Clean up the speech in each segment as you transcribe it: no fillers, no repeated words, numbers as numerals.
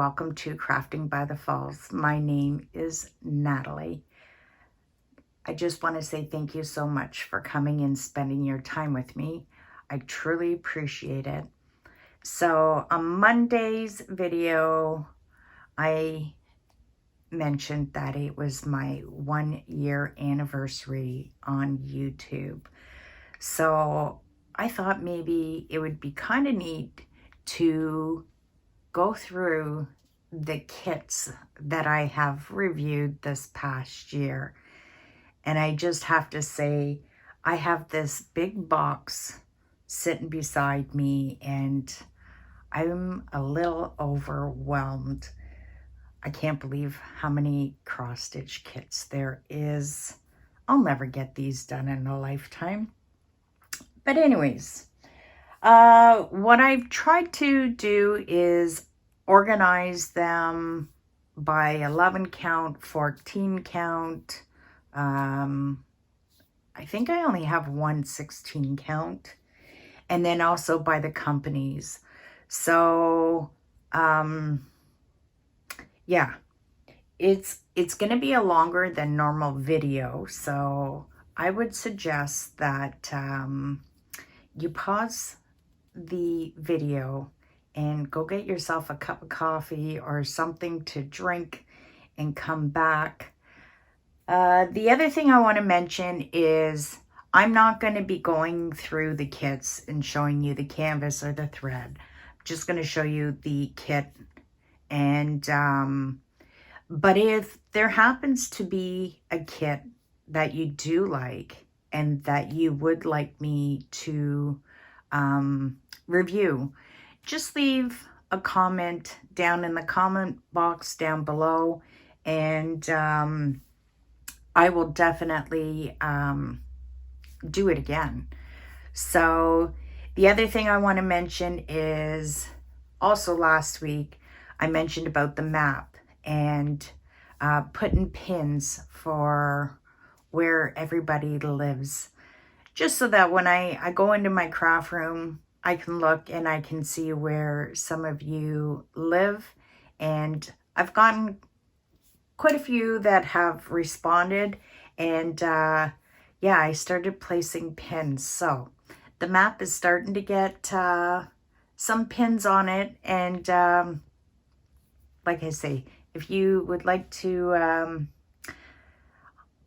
welcome to Crafting by the Falls. My name is Natalie. I just want to say thank you so much for coming and spending your time with me. I truly appreciate it. So on Monday's video, I mentioned that it was my 1-year anniversary on YouTube. So I thought maybe it would be kind of neat to go through the kits that I have reviewed this past year. And I just have to say, I have this big box sitting beside me and I'm a little overwhelmed. I can't believe how many cross-stitch kits there is. I'll never get these done in a lifetime. But anyways, what I've tried to do is organize them by 11 count, 14 count. I think I only have one 16 count. And then also by the companies. So, yeah, it's going to be a longer than normal video. So I would suggest that you pause the video and go get yourself a cup of coffee or something to drink and come back. The other thing I want to mention is I'm not going to be going through the kits and showing you the canvas or the thread. I'm just going to show you the kit. And but if there happens to be a kit that you do like and that you would like me to review, just leave a comment down in the comment box down below, and I will definitely do it again. So the other thing I want to mention is also last week I mentioned about the map and putting pins for where everybody lives, just so that when I go into my craft room, I can look and I can see where some of you live. And I've gotten quite a few that have responded. And yeah, I started placing pins. So the map is starting to get some pins on it. And like I say, if you would like to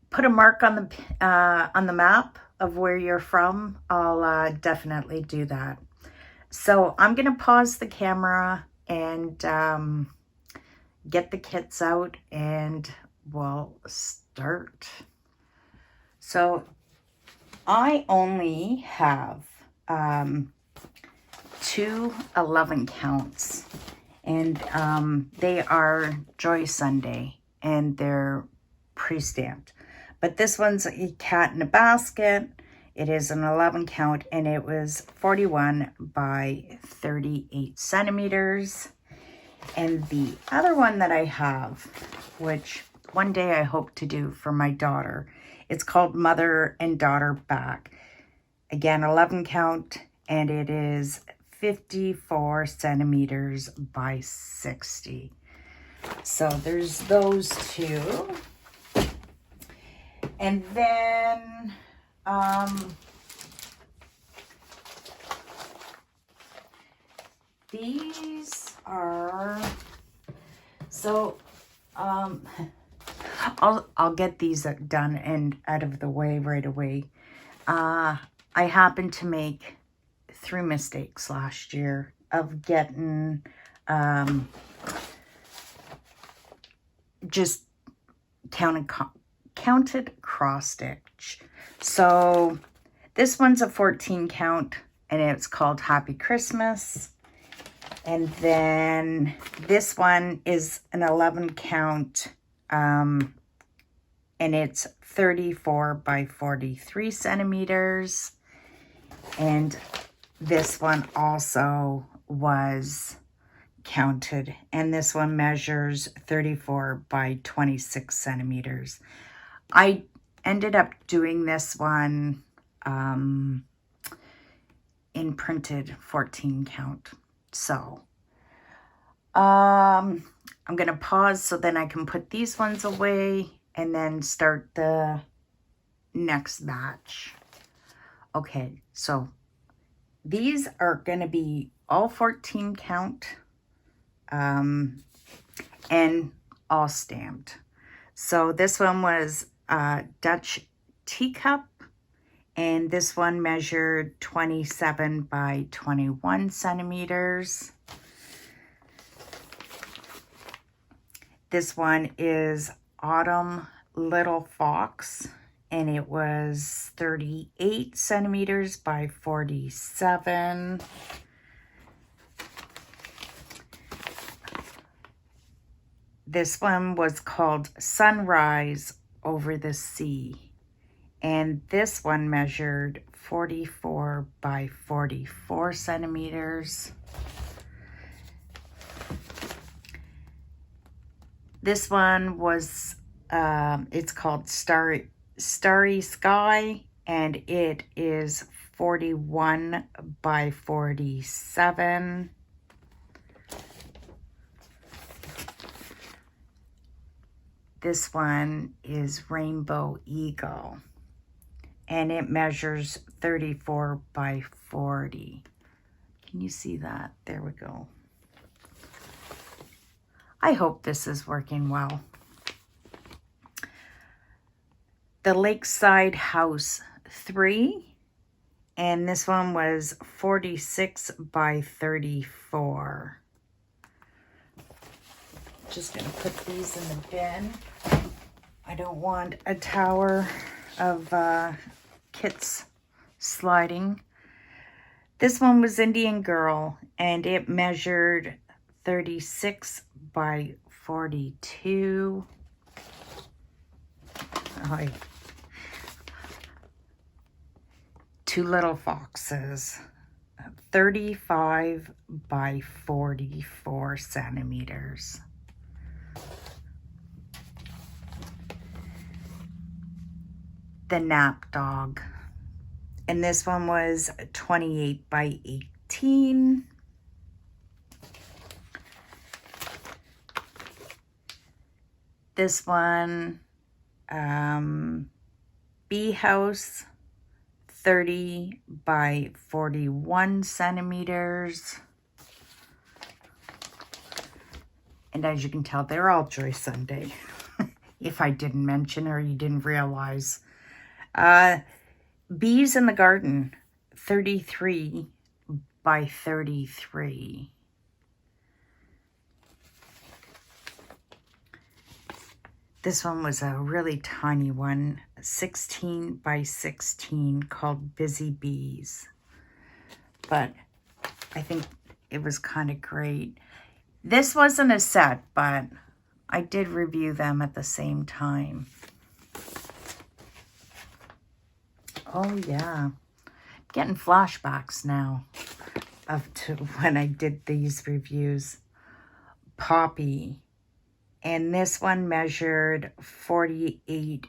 put a mark on the map of where you're from, I'll definitely do that. So I'm going to pause the camera and get the kits out and we'll start. So I only have 2 11 counts, and they are Joy Sunday and they're pre-stamped. But this one's a cat in a basket. It is an 11 count and it was 41 by 38 centimeters. And the other one that I have, which one day I hope to do for my daughter, it's called Mother and Daughter Back. Again, 11 count, and it is 54 centimeters by 60. So there's those two. And then these are, so I'll get these done and out of the way right away. I happened to make 3 mistakes last year of getting just counted cross stitch. So this one's a 14 count and it's called Happy Christmas. And then this one is an 11 count and it's 34 by 43 centimeters. And this one also was counted, and this one measures 34 by 26 centimeters. I ended up doing this one in printed 14 count. So I'm going to pause so then I can put these ones away and then start the next batch. Okay, so these are going to be all 14 count and all stamped. So this one was Dutch teacup, and this one measured 27 by 21 centimeters. This one is Autumn Little Fox, and it was 38 centimeters by 47. This one was called Sunrise Over the Sea, and this one measured 44 by 44 centimeters. This one was, it's called Starry Sky, and it is 41 by 47. This one is Rainbow Eagle, and it measures 34 by 40. Can you see that? There we go. I hope this is working well. The Lakeside House 3, and this one was 46 by 34. Just gonna put these in the bin. I don't want a tower of kits sliding. This one was Indian Girl, and it measured 36 by 42. Oh, Two Little Foxes, 35 by 44 centimeters. The Nap Dog, and this one was 28 by 18. This one, Bee House, 30 by 41 centimeters. And as you can tell, they're all Joy Sunday. If I didn't mention or you didn't realize. Bees in the Garden, 33 by 33. This one was a really tiny one, 16 by 16, called Busy Bees. But I think it was kind of great. This wasn't a set, but I did review them at the same time. Oh yeah, getting flashbacks now of to when I did these reviews. Poppy, and this one measured 48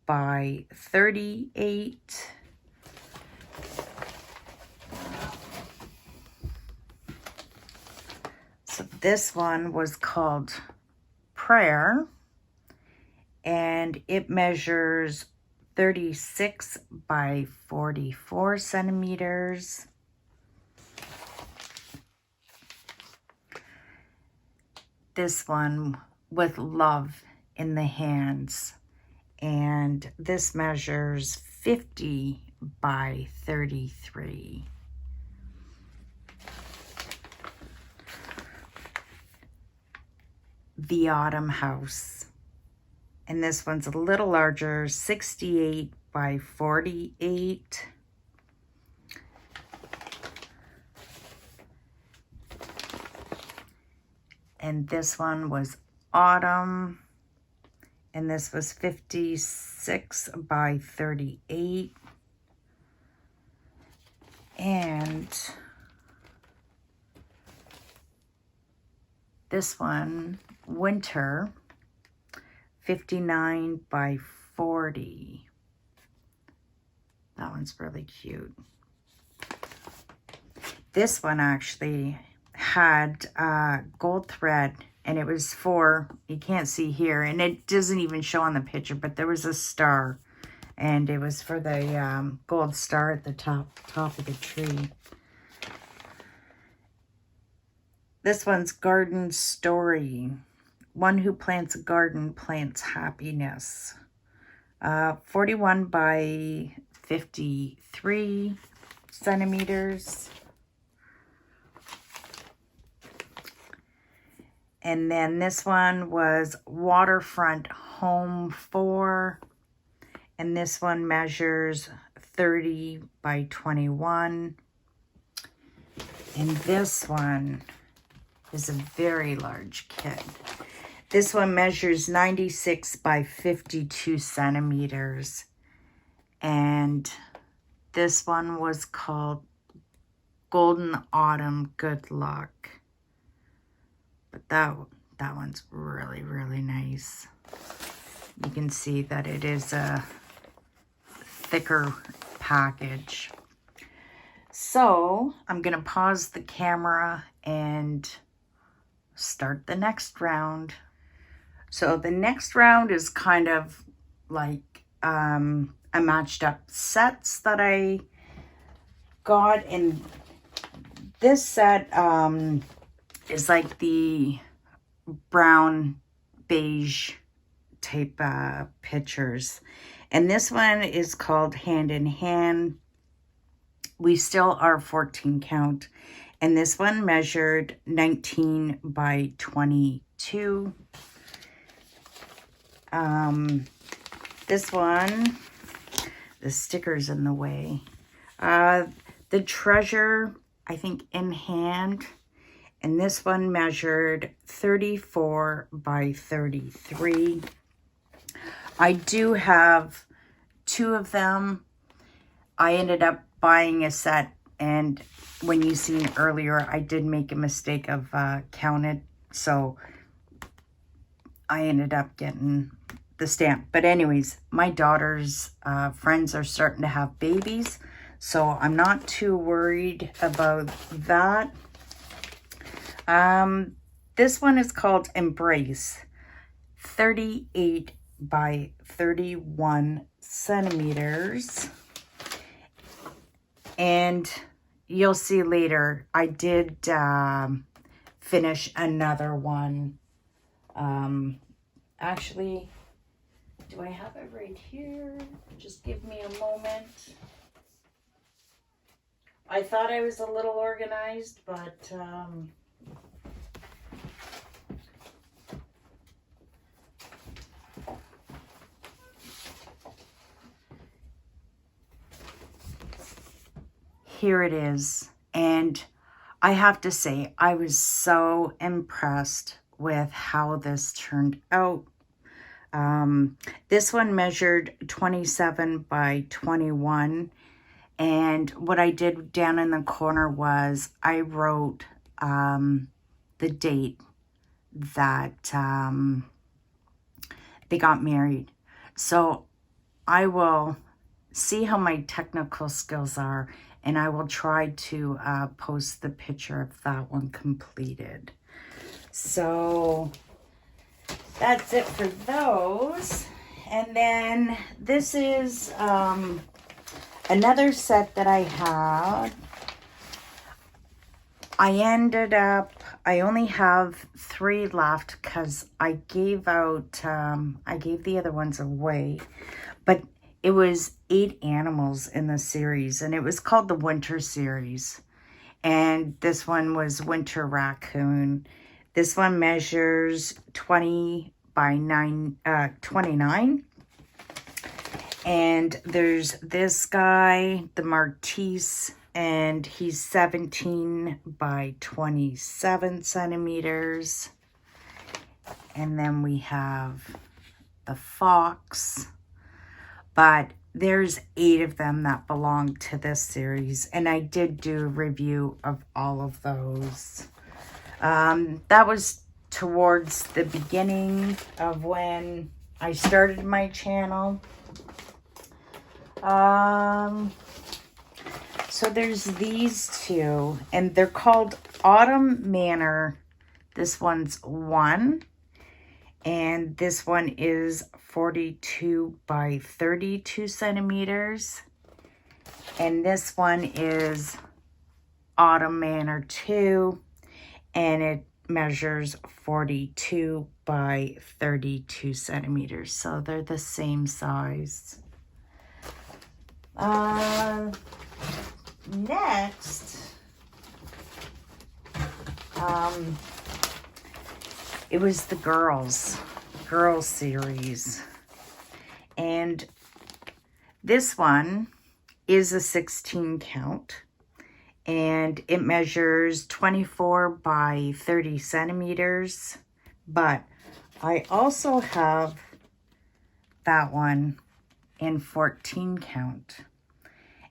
by 38. So this one was called Prayer, and it measures 36 by 44 centimeters. This one with Love in the Hands, and this measures 50 by 33. The Autumn House, and this one's a little larger, 68 by 48. And this one was Autumn, and this was 56 by 38. And this one, Winter, 59 by 40. That one's really cute. This one actually had gold thread, and it was for, you can't see here, and it doesn't even show on the picture, but there was a star, and it was for the gold star at the top of the tree. This one's Garden Story. One who plants a garden plants happiness. 41 by 53 centimeters. And then this one was Waterfront Home 4. And this one measures 30 by 21. And this one is a very large kit. This one measures 96 by 52 centimeters. And this one was called Golden Autumn Good Luck. But that one's really, really nice. You can see that it is a thicker package. So I'm going to pause the camera and start the next round. So the next round is kind of like a matched up sets that I got. And this set is like the brown beige type pictures. And this one is called Hand in Hand. We still are 14 count. And this one measured 19 by 22. This one, the sticker's in the way. The Treasure, I think, in Hand. And this one measured 34 by 33. I do have 2 of them. I ended up buying a set, and when you seen earlier, I did make a mistake of counted, so I ended up getting the stamp. But anyways, my daughter's friends are starting to have babies, so I'm not too worried about that. This one is called Embrace, 38 by 31 centimeters. And you'll see later, I did finish another one. Actually, do I have it right here? Just give me a moment. I thought I was a little organized, but here it is. And I have to say, I was so impressed with how this turned out. This one measured 27 by 21. And what I did down in the corner was I wrote the date that they got married. So I will see how my technical skills are, and I will try to post the picture of that one completed. So that's it for those. And then this is another set that I had. I only have 3 left because I gave the other ones away. But it was 8 animals in the series, and it was called the Winter Series. And this one was Winter Raccoon. This one measures 20 by 29. And there's this guy, the Maltese, and he's 17 by 27 centimeters. And then we have the fox. But there's 8 of them that belong to this series. And I did do a review of all of those. That was towards the beginning of when I started so So there's these two, and they're called Autumn Manor. This one's 1, and this one is 42 by 32 centimeters. And this one is Autumn Manor 2, and it measures 42 by 32 centimeters. So they're the same size. Next, it was the girls series. And this one is a 16 count. And it measures 24 by 30 centimeters. But I also have that one in 14 count.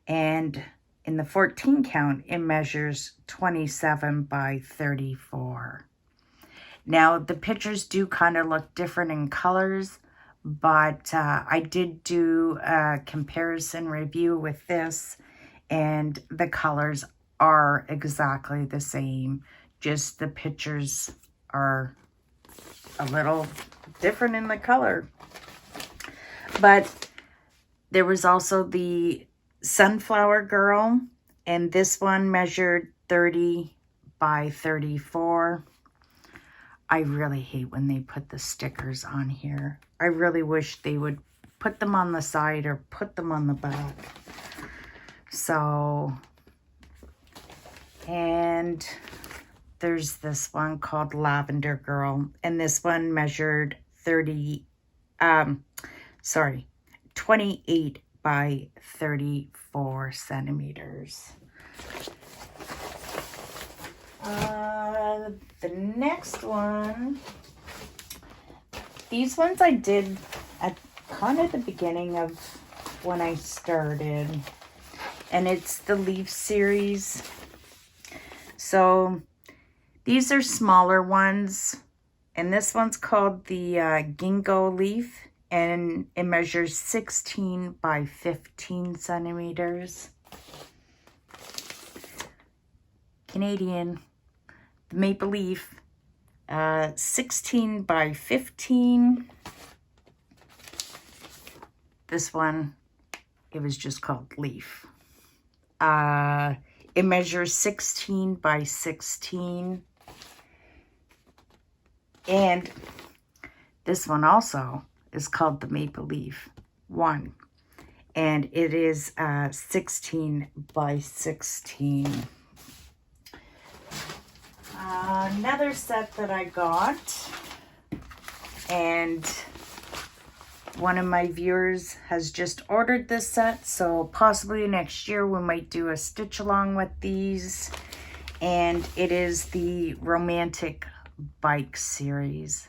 And in the 14 count, it measures 27 by 34. Now, the pictures do kind of look different in colors, but I did do a comparison review with this, and the colors are exactly the same. Just the pictures are a little different in the color. But there was also the Sunflower Girl, and this one measured 30 by 34. I really hate when they put the stickers on here. I really wish they would put them on the side or put them on the back. So, and there's this one called Lavender Girl, and this one measured 28 by 34 centimeters. The next one, these ones I did at kind of the beginning of when I started, and it's the Leaf series. So these are smaller ones, and this one's called the Ginkgo Leaf, and it measures 16 by 15 centimeters. Canadian, the Maple Leaf, 16 by 15. This one, it was just called Leaf. It measures 16 by 16. And this one also is called the Maple Leaf 1. And it is 16 by 16. Another set that I got, and one of my viewers has just ordered this set, so possibly next year we might do a stitch along with these, and it is the Romantic Bike series.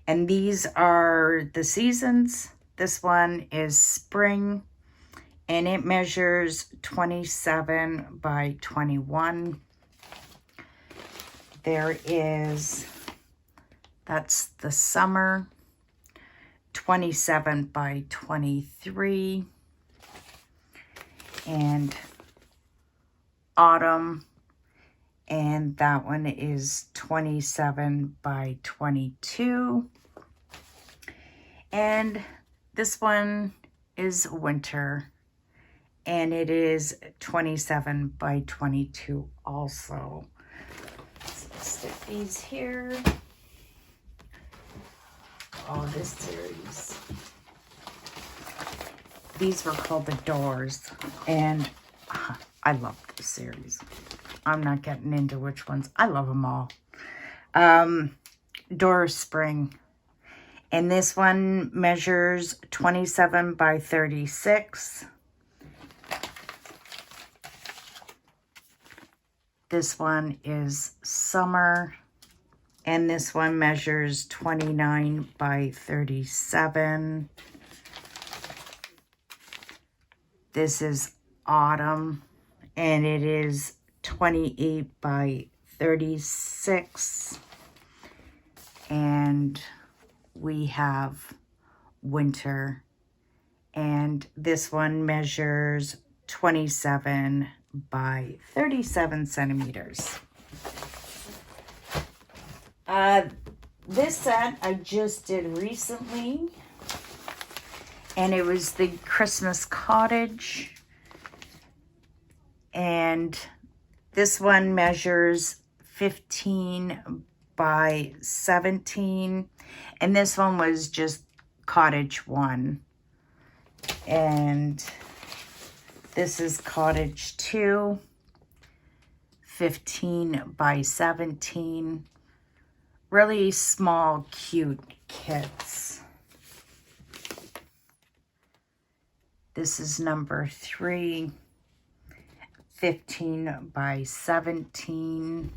And these are the seasons. This one is spring, and it measures 27 by 21. There is, that's the summer, 27 by 23. And autumn, and that one is 27 by 22. And this one is winter, and it is 27 by 22 also. So let's stick these here. Oh, this series. These were called the Doors, and I love this series. I'm not getting into which ones. I love them all. Doors Spring. And this one measures 27 by 36. This one is Summer. And this one measures 29 by 37. This is Autumn, and it is 28 by 36. And we have Winter, and this one measures 27 by 37 centimeters. This set I just did recently, and it was the Christmas Cottage, and this one measures 15 by 17, and this one was just Cottage 1, and this is Cottage 2, 15 by 17. Really small, cute kits. This is number 3, 15 by 17.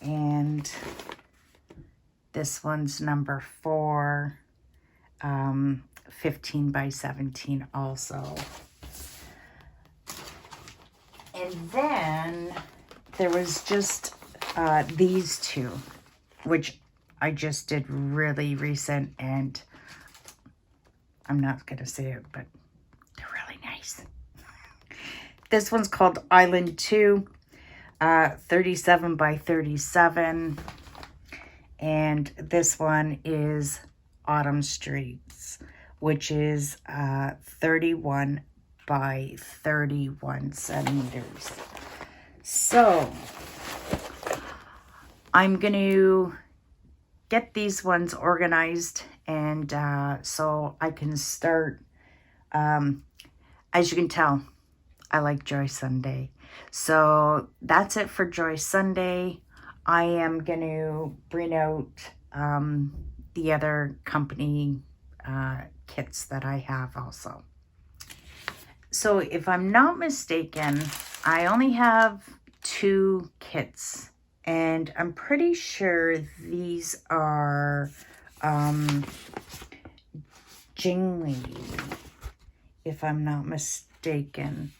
And this one's number 4, 15 by 17 also. And then there was just these two, which I just did really recent, and I'm not going to say it, but they're really nice. This one's called Island 2, 37 by 37. And this one is Autumn Streets, which is 31 by 31 centimeters. So I'm going to get these ones organized, and so I can start. As you can tell, I like Joy Sunday. So that's it for Joy Sunday. I am going to bring out the other company kits that I have also. So if I'm not mistaken, I only have 2 kits, and I'm pretty sure these are Jingli, if I'm not mistaken.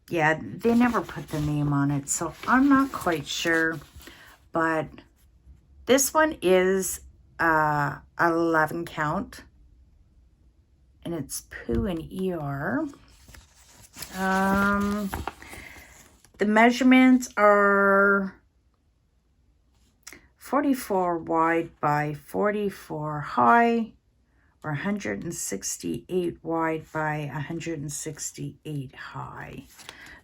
Yeah, they never put the name on it, so I'm not quite sure. But this one is 11 count, and it's Pooh and Eeyore. The measurements are 44 wide by 44 high, or 168 wide by 168 high.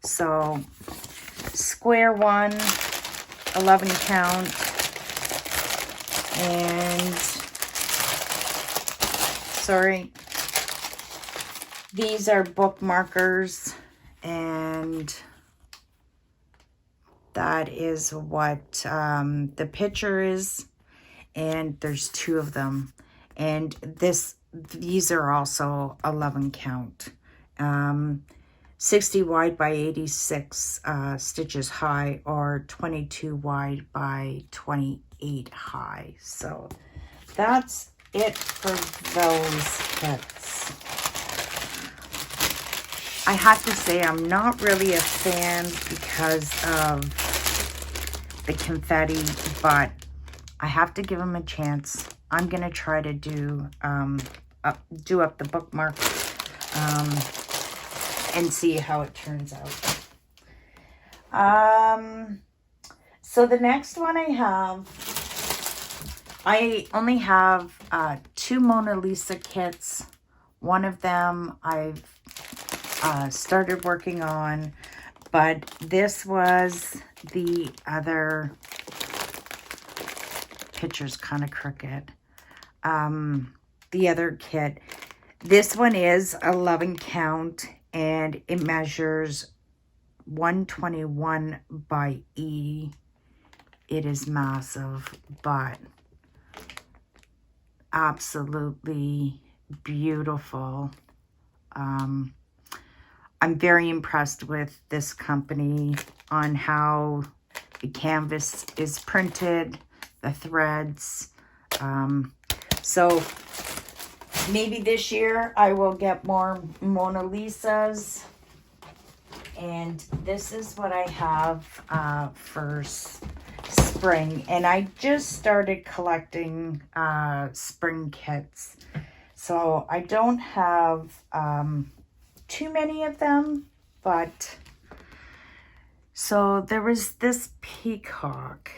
So square one, 11 count, and sorry, these are bookmarkers, and that is what the picture is, and there's 2 of them. And these are also 11 count, 60 wide by 86 stitches high, or 22 wide by 28 high. So that's it for those kits. I have to say I'm not really a fan because of the confetti, but I have to give them a chance. I'm gonna try to do up the bookmark and see how it turns out. So the next one I only have 2 Mona Lisa kits. One of them I've started working on, but this was the other. Picture's kind of crooked. The other kit. This one is 11 count, and it measures 121 by E. It is massive, but absolutely beautiful. I'm very impressed with this company on how the canvas is printed, the threads. So maybe this year I will get more Mona Lisas. And this is what I have for spring. And I just started collecting spring kits. So I don't have too many of them, but so there was this peacock,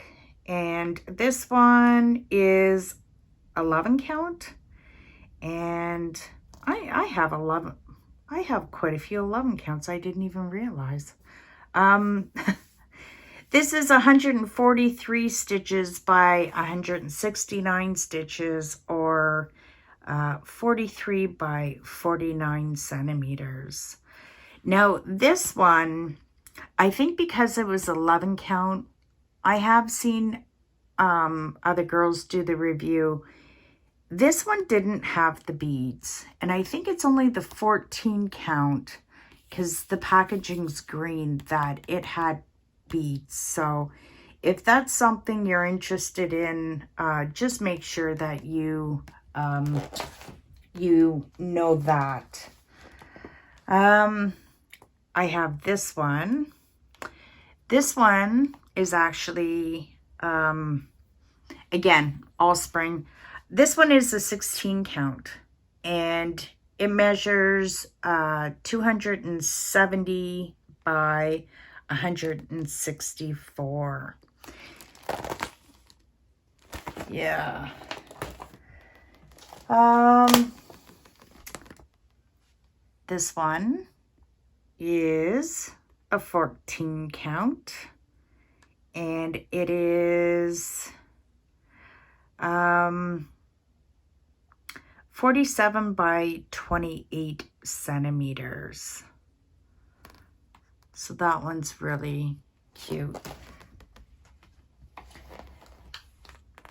and this one is 11 count, and I have 11. I have quite a few 11 counts. I didn't even realize. This is 143 stitches by 169 stitches, or 43 by 49 centimeters. Now this one, I think because it was 11 count, I have seen other girls do the review. This one didn't have the beads, and I think it's only the 14 count, because the packaging's green, that it had beads. So if that's something you're interested in, just make sure that you know that. I have this one. This one is actually, again, all spring. This one is a 16 count, and it measures 270 by 164. Yeah. This one is a 14 count, and it is 47 by 28 centimeters. So that one's really cute.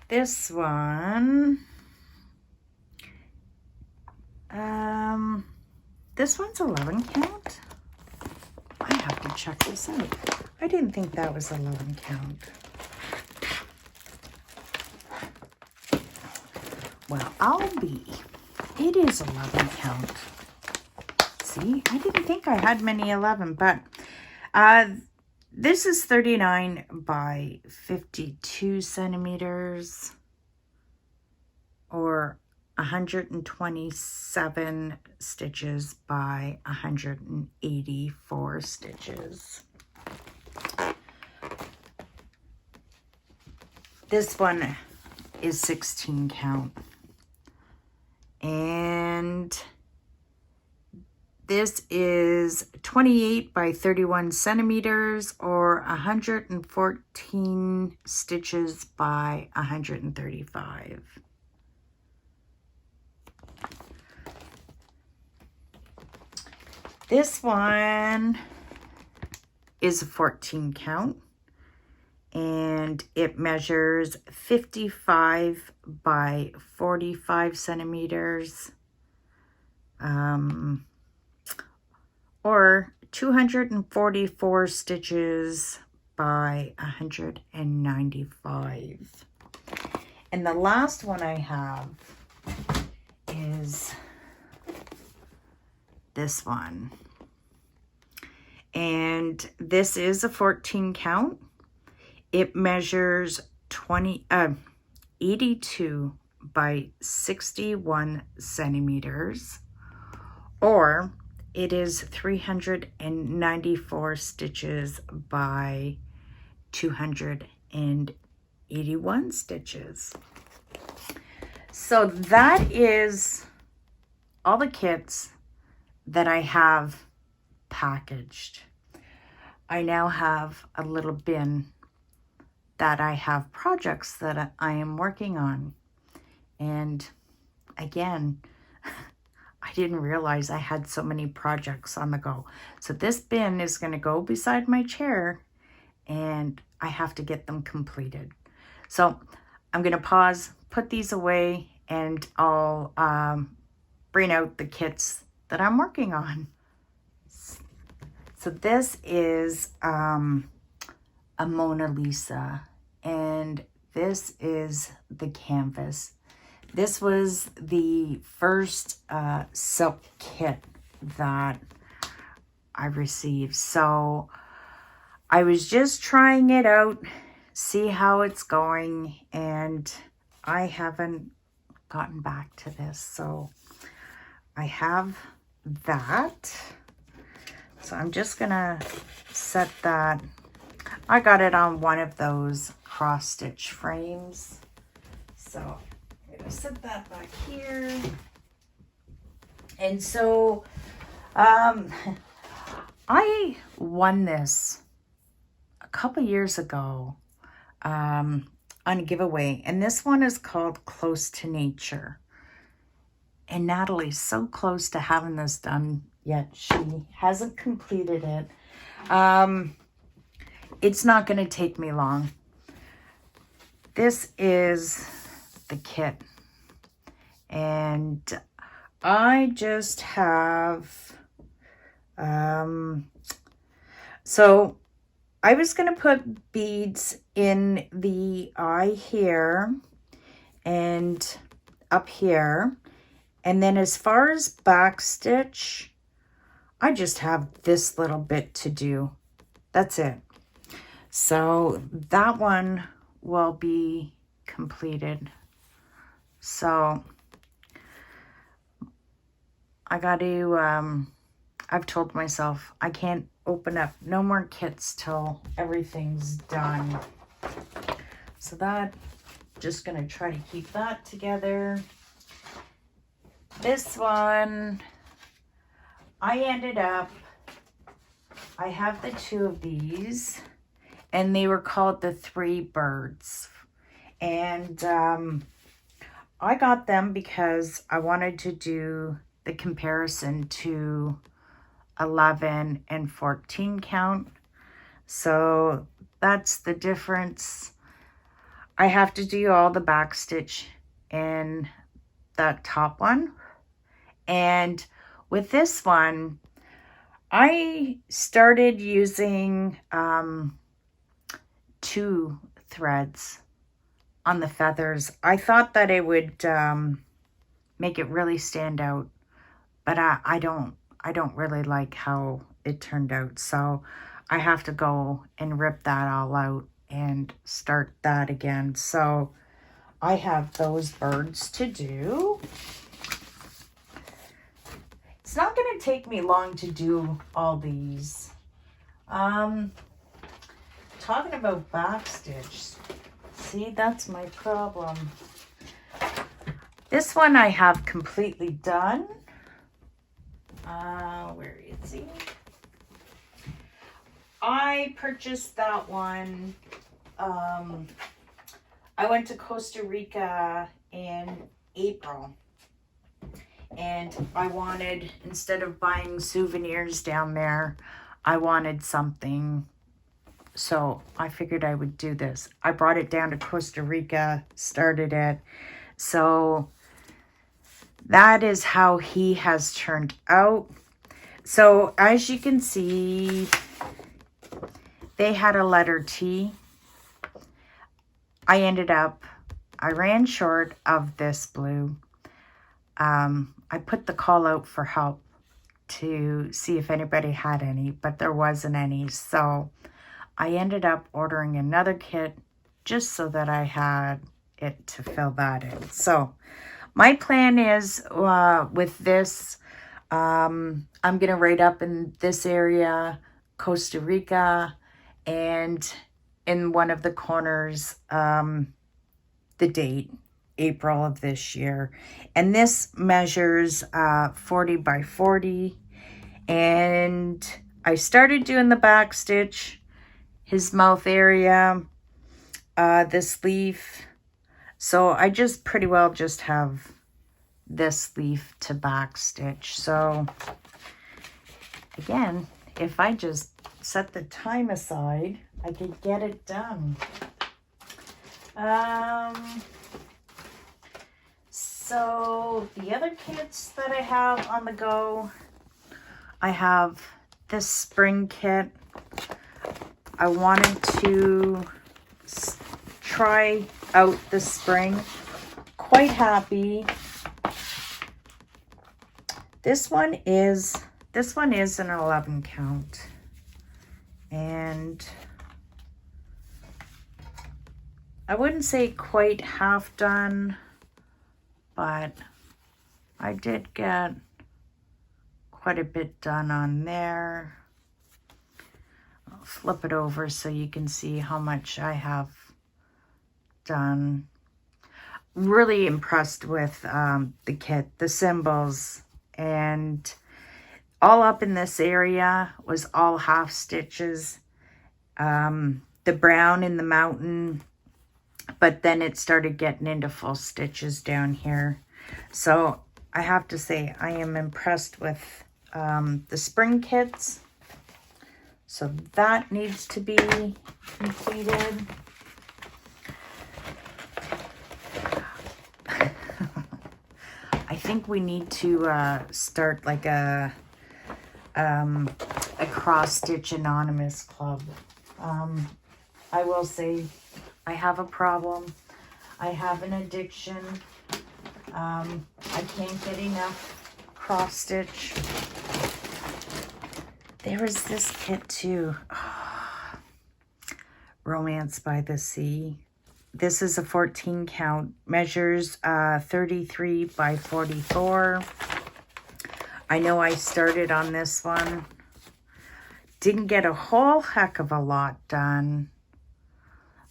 This one, this one's 11 count. I have to check this out. I didn't think that was 11 count. Well, I'll be. It is 11 count. See, I didn't think I had many 11, but this is 39 by 52 centimeters, or 127 stitches by 184 stitches. This one is 16 count. And this is 28 by 31 centimeters, or 114 stitches by 135. This one is a 14 count, and it measures 55 by 45 centimeters, or 244 stitches by 195. And the last one I have is this one, and this is a 14 count. It measures 82 by 61 centimeters, or it is 394 stitches by 281 stitches. So that is all the kits that I have packaged. I now have a little bin that I have projects that I am working on. And again, I didn't realize I had so many projects on the go. So this bin is going to go beside my chair, and I have to get them completed. So I'm going to pause, put these away, and I'll bring out the kits that I'm working on. So this is a Mona Lisa, and this is the canvas. This was the first silk kit that I received. So I was just trying it out, see how it's going, and I haven't gotten back to this. So I have that. So I'm just gonna set that. I got it on one of those cross stitch frames. So I'm gonna set that back here. And so I won this a couple years ago on a giveaway, and this one is called Close to Nature. And Natalie's so close to having this done, yet she hasn't completed it. It's not going to take me long. This is the kit, and I just have so I was going to put beads in the eye here and up here. And then as far as back stitch, I just have this little bit to do. That's it. So that one will be completed. So I got to, I've told myself I can't open up no more kits till everything's done. So that, just gonna try to keep that together. This one, I ended up, I have the two of these, and they were called the Three Birds. And I got them because I wanted to do the comparison to 11 and 14 count. So that's the difference. I have to do all the back stitch in that top one. And with this one, I started using 2 threads on the feathers. I thought that it would make it really stand out, but I don't really like how it turned out. So I have to go and rip that all out and start that again. So I have those birds to do. It's not going to take me long to do all these. Talking about backstitch, see, that's my problem. This one I have completely done. Where is he? I purchased that one. I went to Costa Rica in April. And I wanted, instead of buying souvenirs down there, I wanted something. So I figured I would do this. I brought it down to Costa Rica, started it. So that is how he has turned out. So as you can see, they had a letter T. I ran short of this blue. I put the call out for help to see if anybody had any, but there wasn't any. So I ended up ordering another kit just so that I had it to fill that in. So my plan is with this, I'm going to write up in this area, Costa Rica, and in one of the corners, the date. April of this year. And this measures 40 by 40. And I started doing the back stitch, his mouth area, this leaf. So I just pretty well just have this leaf to back stitch. So again, if I just set the time aside, I could get it done. So the other kits that I have on the go, I have this spring kit. I wanted to try out the spring. Quite happy. This one is an 11 count. And I wouldn't say quite half done, but I did get quite a bit done on there. flip it over so you can see how much I have done. Really impressed with the kit, the symbols, and all up in this area was all half stitches. The brown in the mountain, but then it started getting into full stitches down here. So I have to say I am impressed with the spring kits. So that needs to be completed. I think we need to start like a cross stitch anonymous club. I will say I have a problem. I have an addiction. I can't get enough cross stitch. There is this kit too. Romance by the Sea. This is a 14 count, measures 33 by 44. I know I started on this one. Didn't get a whole heck of a lot done.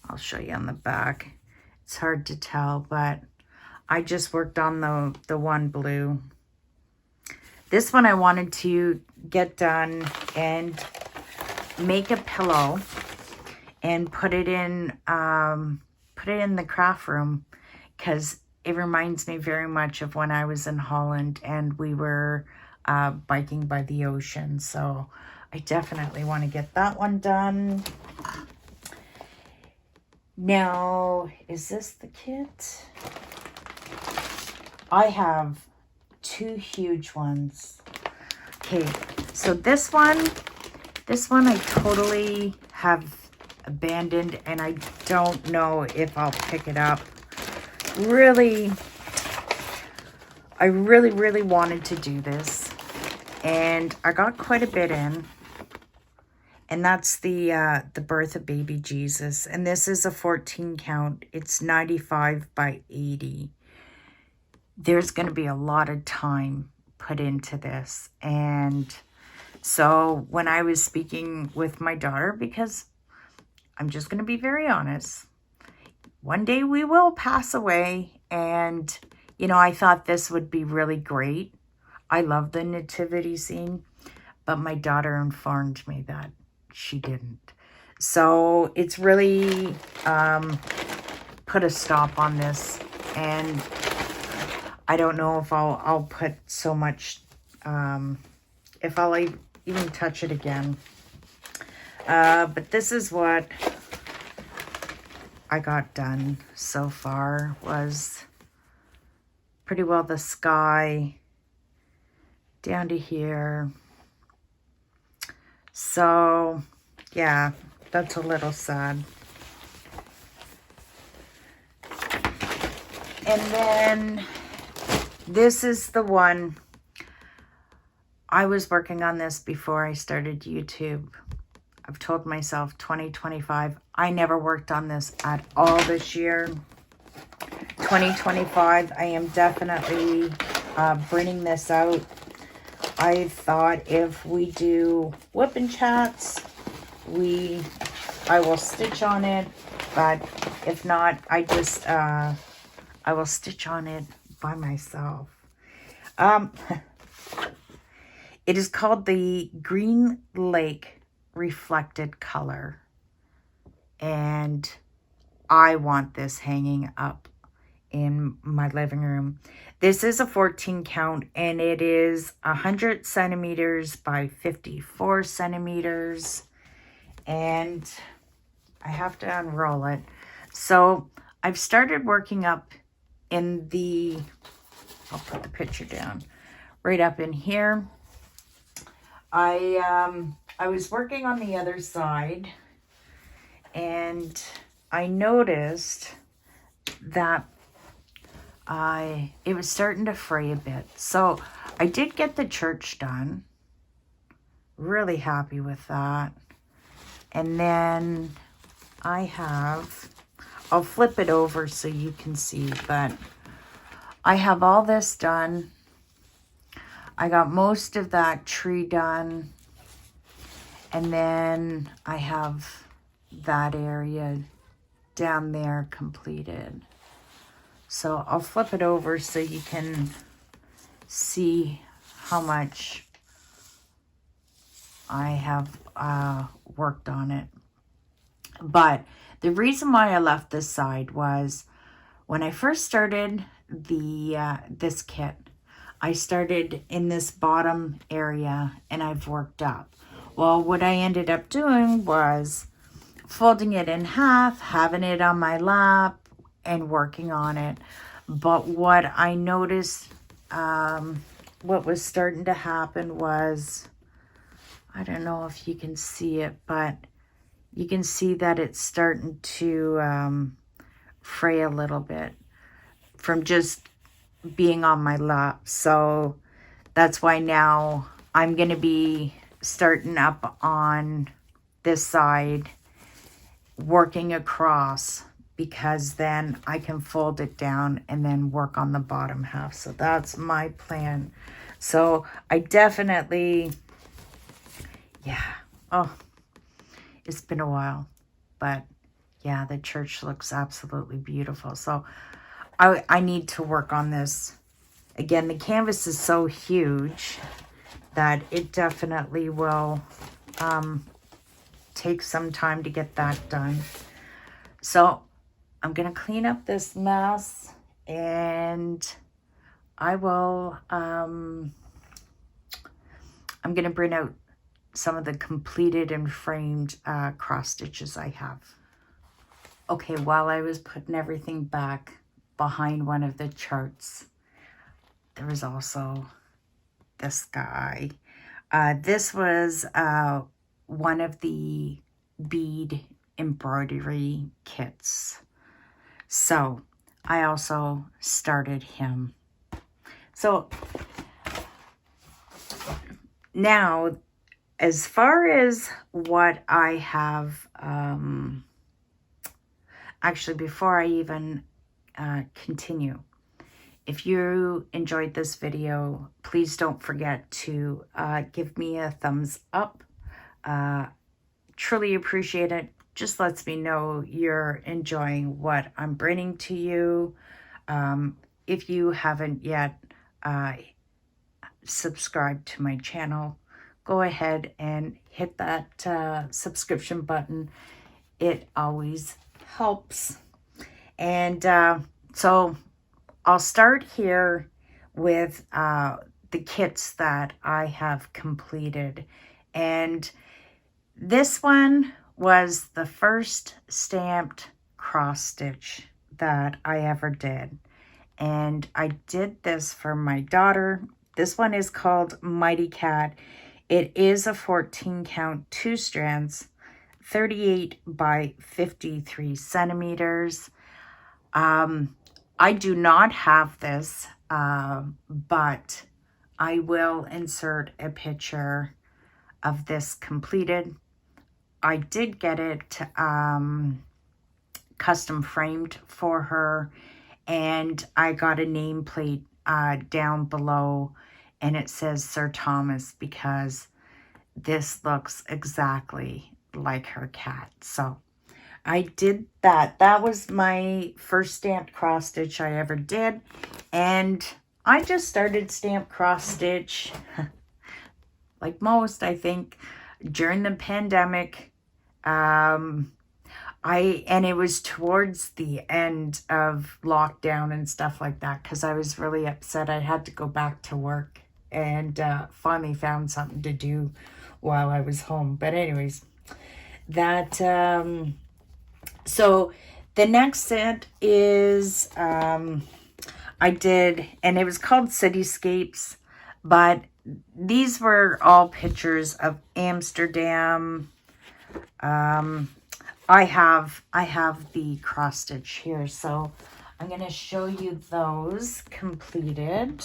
I'll show you on the back. It's hard to tell, but I just worked on the one blue. This one I wanted to get done and make a pillow and put it in the craft room, because it reminds me very much of when I was in Holland and we were biking by the ocean. So I definitely want to get that one done. Now, is this the kit? I have two huge ones. Okay, so this one I totally have abandoned, and I don't know if I'll pick it up. I really wanted to do this, and I got quite a bit in, and that's the birth of baby Jesus, and this is a 14 count. It's 95 by 80. There's going to be a lot of time put into this, and so when I was speaking with my daughter, because I'm just going to be very honest, one day we will pass away, and you know, I thought this would be really great. I love the nativity scene, but my daughter informed me that she didn't. So it's really put a stop on this, and I don't know if I'll put so much, if I'll even touch it again. But this is what I got done so far. Was pretty well the sky down to here. So yeah, that's a little sad. And then this is the one. I was working on this before I started YouTube. I've told myself 2025. I never worked on this at all this year. 2025, I am definitely bringing this out. I thought if we do whipping chats, I will stitch on it, but if not, I will stitch on it by myself. It is called the Green Lake Reflected Color, and I want this hanging up in my living room. This is a 14 count, and it is 100 centimeters by 54 centimeters, and I have to unroll it. So I've started working up in the, I'll put the picture down, right up in here. I was working on the other side, and I noticed that it was starting to fray a bit. So I did get the church done. Really happy with that. And then I'll flip it over so you can see, but I have all this done. I got most of that tree done. And then I have that area down there completed. So I'll flip it over so you can see how much I have worked on it. But the reason why I left this side was when I first started this kit, I started in this bottom area and I've worked up. Well, what I ended up doing was folding it in half, having it on my lap, and working on it. But what I noticed, what was starting to happen was, I don't know if you can see it, but you can see that it's starting to fray a little bit from just being on my lap. So that's why now I'm going to be starting up on this side, working across, because then I can fold it down and then work on the bottom half. So that's my plan. So I definitely, yeah. Oh, it's been a while, but yeah, the church looks absolutely beautiful. So I need to work on this. Again, the canvas is so huge that it definitely will take some time to get that done. So I'm going to clean up this mess, and I will, I'm going to bring out some of the completed and framed cross stitches I have. Okay, while I was putting everything back behind one of the charts, there was also this guy. This was one of the bead embroidery kits. So I also started him. So now, as far as what I have, actually, before I even continue, if you enjoyed this video, please don't forget to give me a thumbs up. Truly appreciate it. Just lets me know you're enjoying what I'm bringing to you. If you haven't yet subscribed to my channel, go ahead and hit that subscription button. It always helps. And so I'll start here with the kits that I have completed. And this one was the first stamped cross stitch that I ever did. And I did this for my daughter. This one is called Mighty Cat. It is a 14 count, 2 strands, 38 by 53 centimeters. I do not have this, but I will insert a picture of this completed. I did get it custom framed for her, and I got a nameplate down below, and it says Sir Thomas, because this looks exactly like her cat. So I did that. That was my first stamped cross stitch I ever did. And I just started stamped cross stitch, like most, I think, during the pandemic. And it was towards the end of lockdown and stuff like that, because I was really upset. I had to go back to work, and finally found something to do while I was home. But anyways, that, so the next set is, I did, and it was called Cityscapes, but these were all pictures of Amsterdam. I have the cross stitch here, so I'm going to show you those completed.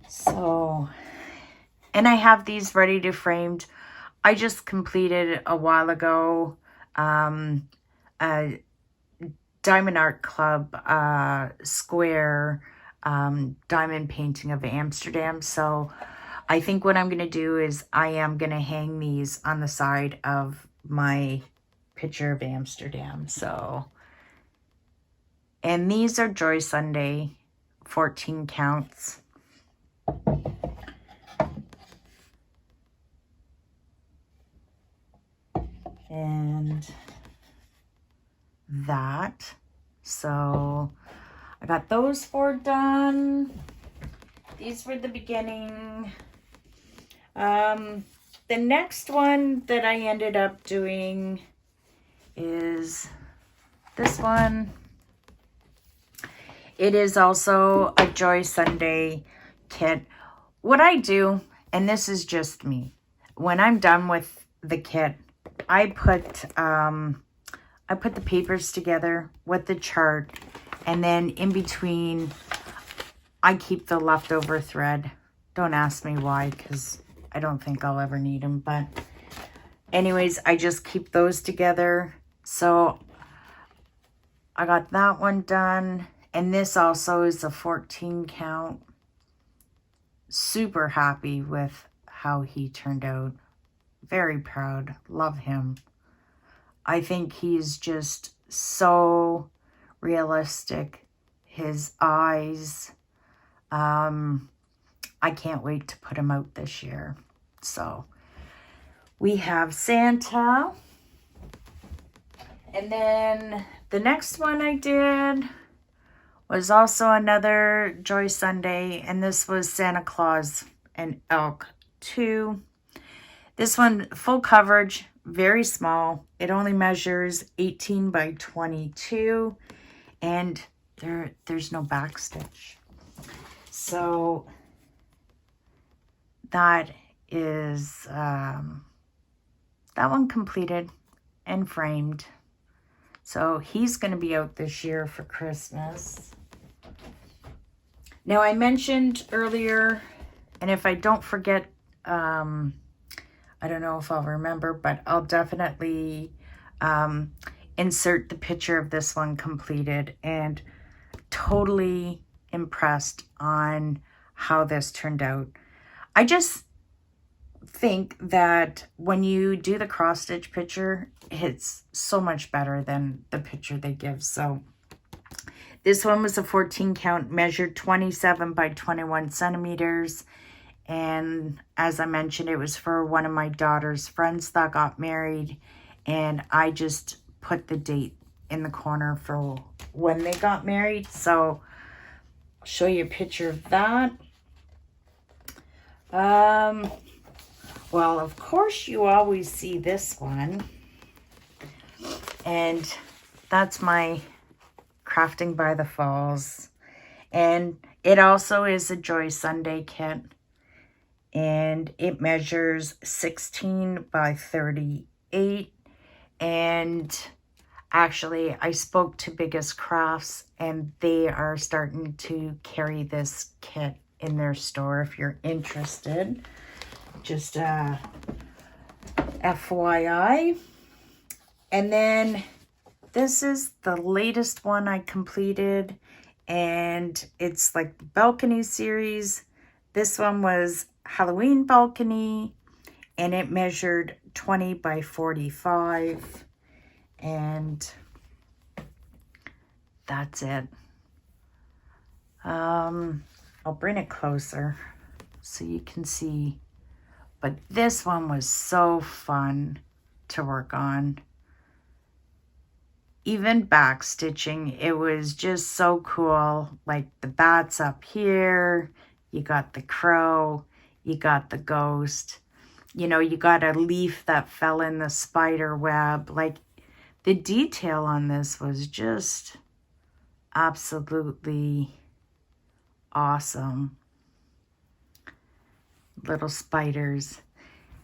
So, and I have these ready to framed. I just completed a while ago a Diamond Art Club square diamond painting of Amsterdam. So I think what I'm going to do is I am going to hang these on the side of my picture of Amsterdam. So, and these are Joy Sunday 14 counts. And that. So I got those 4 done. These were the beginning. The next one that I ended up doing is this one. It is also a Joy Sunday kit. What I do, and this is just me, when I'm done with the kit, I put the papers together with the chart, and then in between, I keep the leftover thread. Don't ask me why, because I don't think I'll ever need them. But anyways, I just keep those together. So I got that one done. And this also is a 14 count. Super happy with how he turned out. Very proud. Love him. I think he's just so realistic. His eyes. I can't wait to put him out this year. So we have Santa. And then the next one I did was also another Joy Sunday. And this was Santa Claus and Elk 2. This one, full coverage, very small. It only measures 18 by 22. And there's no back stitch. So that is that one completed and framed. So he's going to be out this year for Christmas. Now I mentioned earlier, and if I don't forget, I don't know if I'll remember, but I'll definitely insert the picture of this one completed, and totally impressed on how this turned out. I just think that when you do the cross stitch picture, it's so much better than the picture they give. So this one was a 14 count, measured 27 by 21 centimeters. And as I mentioned, it was for one of my daughter's friends that got married. And I just put the date in the corner for when they got married. So I'll show you a picture of that. Well, of course, you always see this one. And that's my Crafting by the Falls. And it also is a Joy Sunday kit. And it measures 16 by 38. And actually, I spoke to Biggest Crafts, and they are starting to carry this kit in their store if you're interested. Just FYI. And then this is the latest one I completed, and it's like the balcony series. This one was Halloween balcony, and it measured 20 by 45, and that's it. I'll bring it closer so you can see. But this one was so fun to work on. Even back stitching, it was just so cool. Like the bats up here, you got the crow, you got the ghost. You know, you got a leaf that fell in the spider web. Like the detail on this was just absolutely awesome. Little spiders.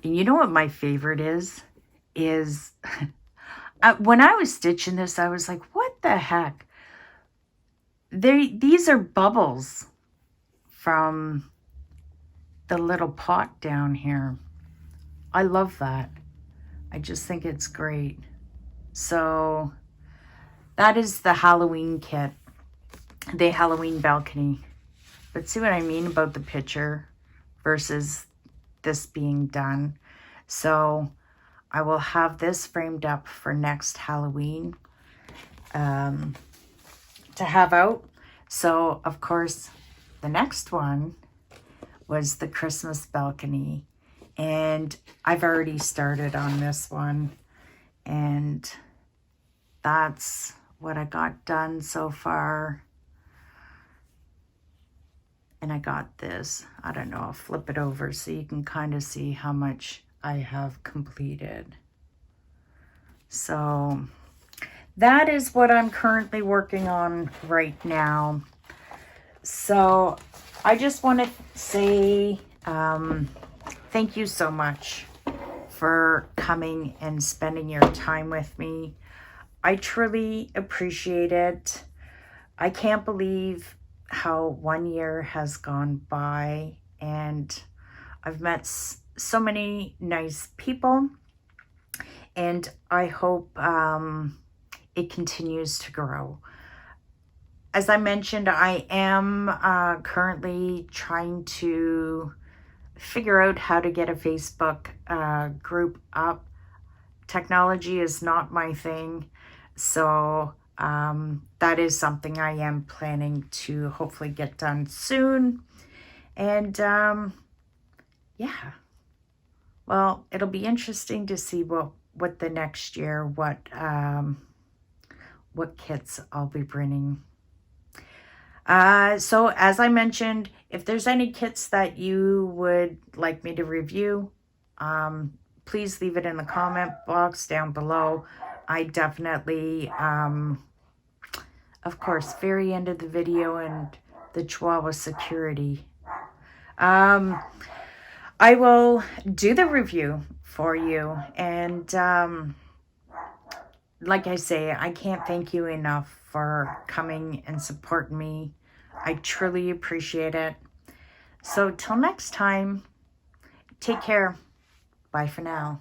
And you know what my favorite is when I was stitching this, I was like, what the heck? These are bubbles from the little pot down here. I love that. I just think it's great. So that is the Halloween kit, the Halloween balcony. But see what I mean about the picture versus this being done. So I will have this framed up for next Halloween to have out. So, of course, the next one was the Christmas balcony. And I've already started on this one. And that's what I got done so far. And I got this. I don't know, I'll flip it over so you can kind of see how much I have completed. So that is what I'm currently working on right now. So I just want to say thank you so much for coming and spending your time with me. I truly appreciate it. I can't believe how 1 year has gone by, and I've met so many nice people, and I hope it continues to grow. As I mentioned, I am currently trying to figure out how to get a Facebook group up. Technology is not my thing, so that is something I am planning to hopefully get done soon. And yeah, well, it'll be interesting to see what the next year, what kits I'll be bringing. So as I mentioned, if there's any kits that you would like me to review, please leave it in the comment box down below. I definitely, of course, very end of the video and the Chihuahua security. I will do the review for you. And like I say, I can't thank you enough for coming and supporting me. I truly appreciate it. So till next time, take care. Bye for now.